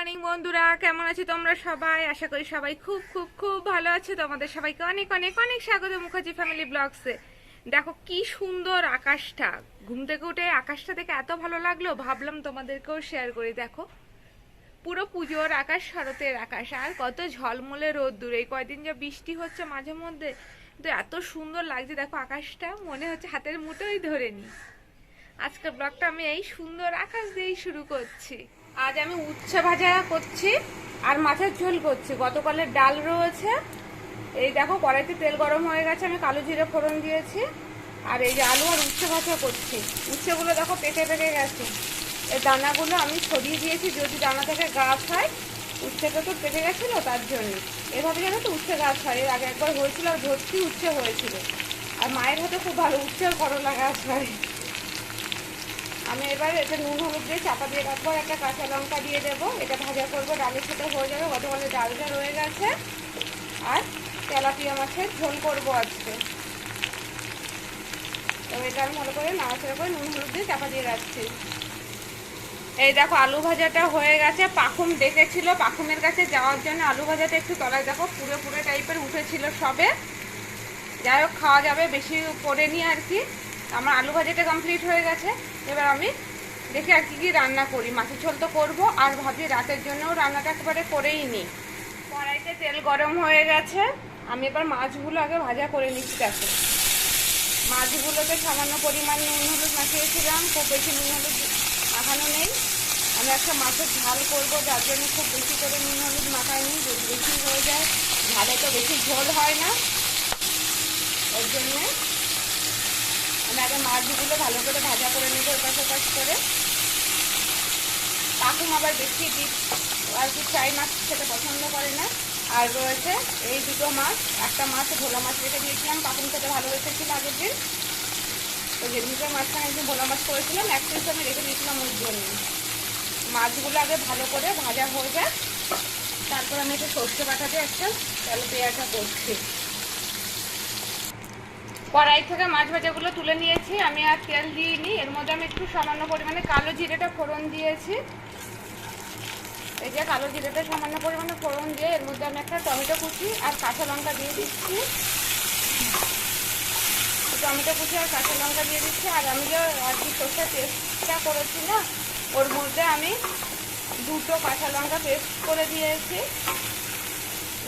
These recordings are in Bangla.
মর্নিং বন্ধুরা, কেমন আছো তোমরা সবাই? আশা করি সবাই খুব খুব খুব ভালো আছে। তোমাদের সবাইকে অনেক অনেক অনেক স্বাগত মুখার্জি ফ্যামিলি ব্লগসে। দেখো কি সুন্দর আকাশটা, ঘুম থেকে উঠে আকাশটা দেখে এত ভালো লাগলো, ভাবলাম তোমাদেরকেও শেয়ার করি। দেখো পুরো পুজোর আকাশ, শরতের আকাশ, আর কত ঝলমলে রোদ্দুর। এই কয়দিন যা বৃষ্টি হচ্ছে মাঝে মধ্যে, কিন্তু এত সুন্দর লাগছে। দেখো আকাশটা মনে হচ্ছে হাতের মুঠোই ধরে নি। আজকের ব্লগটা আমি এই সুন্দর আকাশ দিয়েই শুরু করছি। আজ আমি উচ্ছে ভাজা করছি আর মাছের ঝোল করছি। গতকালের ডাল রয়েছে। এই দেখো কড়াইতে তেল গরম হয়ে গেছে, আমি কালো জিরে ফোড়ন দিয়েছি। আর এই যে আলু আর উচ্ছে ভাজা করছি। উচ্ছেগুলো দেখো পেকে পেকে গেছে, এই দানাগুলো আমি ছড়িয়ে দিয়েছি, যদি দানা থেকে গাছ হয়। উচ্ছেটা তো পেকে গেছিলো, তার জন্য এভাবে জানো তো উচ্ছে গাছ হয়। এর আগে একবার হয়েছিল, আর ভর্তি উচ্ছে হয়েছিল। আর মায়ের হাতে খুব ভালো উচ্ছে আর করলা গাছ হয়। আমি এবার এটা নুন হলুদ দিয়ে চাপা দিয়ে রাখবো, একটা কাঁচা লঙ্কা দিয়ে দেবো। এটা ভাজা করবো, ডালের সাথে হয়ে যাবে। গতকালে ডালটা রয়ে গেছে। আর তেলাপিয়া মাছের ঝোল করবো আজকে। তো এটা আমি ভালো করে নাড়াচাড়া করে নুন হলুদ দিয়ে চাপা দিয়ে রাখছি। এই দেখো আলু ভাজাটা হয়ে গেছে। পাখুম ডেকেছিল, পাখুমের কাছে যাওয়ার জন্য আলু ভাজাটা একটু তলায় দেখো পুরো পুরো টাইপের উঠেছিল সবে। যাই হোক খাওয়া যাবে, বেশি করে নিয়ে আর কি। আমার আলু ভাজাটা কমপ্লিট হয়ে গেছে। এবার আমি দেখি আর কি রান্না করি। মাছের ঝোল তো করবো, আর ভাবছি রাতের জন্যও রান্নাটা একেবারে করেই নিই। কড়াইতে তেল গরম হয়ে গেছে, আমি এবার মাছগুলো আগে ভাজা করে নিচ্ছি। দেখো মাছগুলোতে সামান্য পরিমাণ নুন হলুদ মাখিয়েছিলাম, খুব বেশি নুন হলুদ মাখানো নেই। আমি একটা মাছের ঝাল করবো, যার জন্য খুব বেশি করে নুন হলুদ মাখাইনি। যদি বেশি হয়ে যায়, ঝালে তো বেশি ঝোল হয় না, ওর জন্যে আমি আগে মাছগুলো ভালো করে ভাজা করে নেবো এপাশ ওপাশ করে। পাখুম আবার বেশি ডিপ আর কি ফ্রাই মাছ খেতে পছন্দ করে না। আর রয়েছে এই দুটো মাছ, একটা মাছ ভোলা মাছ রেখে দিয়েছিলাম, পাখুম খেতে ভালো রেখেছিল আগের দিন। তো যেদিনকে মাছখানে একদিন ভোলা মাছ করেছিলাম, এক পিস আমি রেখে দিয়েছিলাম ওর জন্য। মাছগুলো আগে ভালো করে ভাজা হয়ে যায়, তারপর আমি একটু সর্ষে বাটা দিয়ে একটা তেলাপিয়াটা করছি। কড়াই থেকে মাছ ভাজাগুলো তুলে নিয়েছি, আমি আর তেল দিইনি। এর মধ্যে আমি একটু সামান্য পরিমাণে কালো জিরেটা ফোড়ন দিয়েছি। এই যে কালো জিরেটা সামান্য পরিমাণে ফোড়ন দিয়ে এর মধ্যে আমি একটা টমেটো কুচি আর কাঁচা লঙ্কা দিয়ে দিচ্ছি। টমেটো কুচি আর কাঁচা লঙ্কা দিয়ে দিচ্ছি। আর আমি যে আর কি সর্ষের পেস্টটা করেছি না, ওর মধ্যে আমি দুটো কাঁচা লঙ্কা পেস্ট করে দিয়েছি।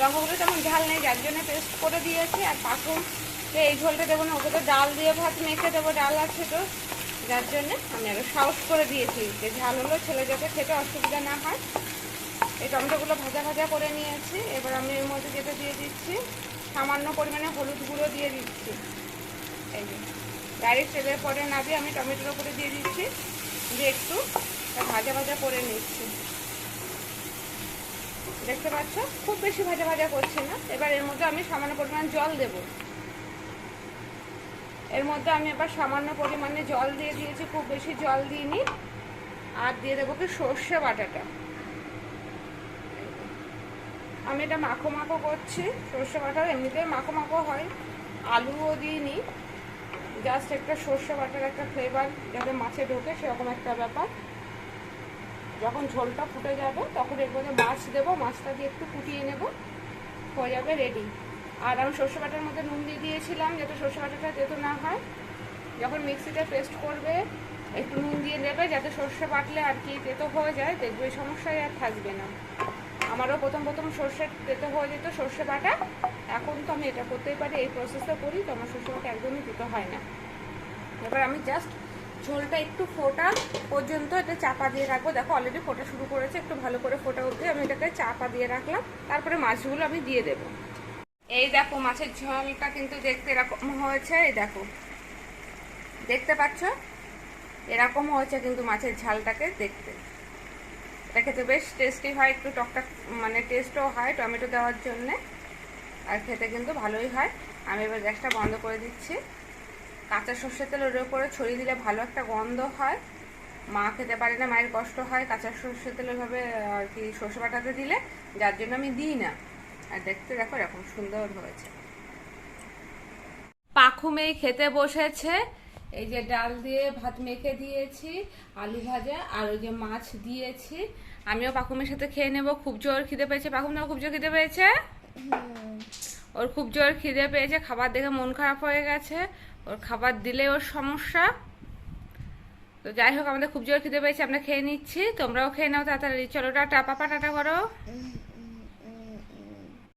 লঙ্কাগুলো তেমন ঝাল নেই, যার জন্য পেস্ট করে দিয়েছি। আর পাখুমকে এই ঝোলটা দেবো না, ওকে তো ডাল দিয়ে ভাত মেখে দেবো, ডাল আছে তো, যার জন্য আমি আরও সাহস করে দিয়েছি যে ঝাল হলো ছেলে যাতে খেতে অসুবিধা না হয়। এই টমেটোগুলো ভাজা ভাজা করে নিয়েছি। এবার আমি এর মধ্যে যেটা দিয়ে দিচ্ছি, সামান্য পরিমাণে হলুদ গুঁড়ো দিয়ে দিচ্ছি। এই যে ডাইরেক্ট তেলের পরে না দিয়ে আমি টমেটোর উপরে দিয়ে দিচ্ছি, দিয়ে একটু ভাজা ভাজা করে নিচ্ছি। দেখতে পাচ্ছ খুব বেশি ভাজা ভাজা করছে না। এবার এর মধ্যে আমি সামান্য পরিমাণ জল দেব। এর মধ্যে আমি এবার সামান্য পরিমাণে জল দিয়ে দিয়েছি, খুব বেশি জল দিইনি। আর দিয়ে দেবো কি সর্ষে বাটাটা। আমি এটা মাখো মাখো করছি, সর্ষে বাটা এমনিতে মাখো মাখো হয়, আলুও দিইনি। জাস্ট একটা সর্ষে বাটার একটা ফ্লেভার যাতে মাছে ঢোকে, সেরকম একটা ব্যাপার। যখন ঝোলটা ফুটে যাবে তখন এর মধ্যে মাছ দেবো, মাছটা দিয়ে একটু ফুটিয়ে নেব, হয়ে যাবে রেডি। আর আমি সর্ষে বাটার মধ্যে নুন দিয়ে দিয়েছিলাম যাতে সর্ষে বাটাটা তেতো না হয়। যখন মিক্সিতে পেস্ট করবে একটু নুন দিয়ে নেবে, যাতে সর্ষে বাটলে আর কি তেতো হয়ে যায়, দেখবে এই সমস্যায় আর থাকবে না। আমারও প্রথম প্রথম সর্ষে তেতো হয়ে যেত সর্ষে বাটা, এখন তো আমি এটা করতেই পারি, এই প্রসেসটা করি, তো আমার সর্ষে বাটা একদমই তেতো হয় না। এবার আমি জাস্ট ঝোলটা একটু ফোটা পর্যন্ত এটা চাপা দিয়ে রাখবো। দেখো অলরেডি ফোটা শুরু করেছে, একটু ভালো করে ফোটা উঠবে, আমি এটাকে চাপা দিয়ে রাখলাম। তারপরে মাছগুলো আমি দিয়ে দেব। এই দেখো মাছের ঝোলটা কিন্তু দেখতে এরকম হয়েছে। এই দেখো দেখতে পাচ্ছ এরকম হয়েছে কিন্তু মাছের ঝালটাকে দেখতে। এটা খেতে বেশ টেস্টি হয়, একটু টকটক মানে টেস্টও হয় টমেটো দেওয়ার জন্যে, আর খেতে কিন্তু ভালোই হয়। আমি এবার গ্যাসটা বন্ধ করে দিচ্ছি। কাঁচা সর্ষের তেল ওর উপরে ছড়িয়ে দিলে ভালো একটা গন্ধ হয়। মা খেতে পারে না, মায়ের কষ্ট হয় কাঁচা সর্ষের তেল ওইভাবে আর কি সর্ষে বাটাতে দিলে, যার জন্য আমি দিই না। আর দেখতে দেখো এরকম সুন্দর হয়েছে। পাখুমেই খেতে বসেছে। এই যে ডাল দিয়ে ভাত মেখে দিয়েছি, আলু ভাজা আর ওই যে মাছ দিয়েছি, আমিও পাকুমের সাথে খেয়ে নেব। খুব জোর খিদে পেয়েছে। পাকুম, তোমার খুব জোর খিদে পেয়েছে? ওর খুব জোর খিদে পেয়েছে, খাবার দেখে মন খারাপ হয়ে গেছে। ওর খাবার দিলে ওর সমস্যা। তো যাই হোক, আমাদের খুব জোর খিদে পেয়েছে, আমরা খেয়ে নিচ্ছি। তোমরাও খেয়ে নাও তাড়াতাড়ি। চলো টাটা, পাপা টাটা করো।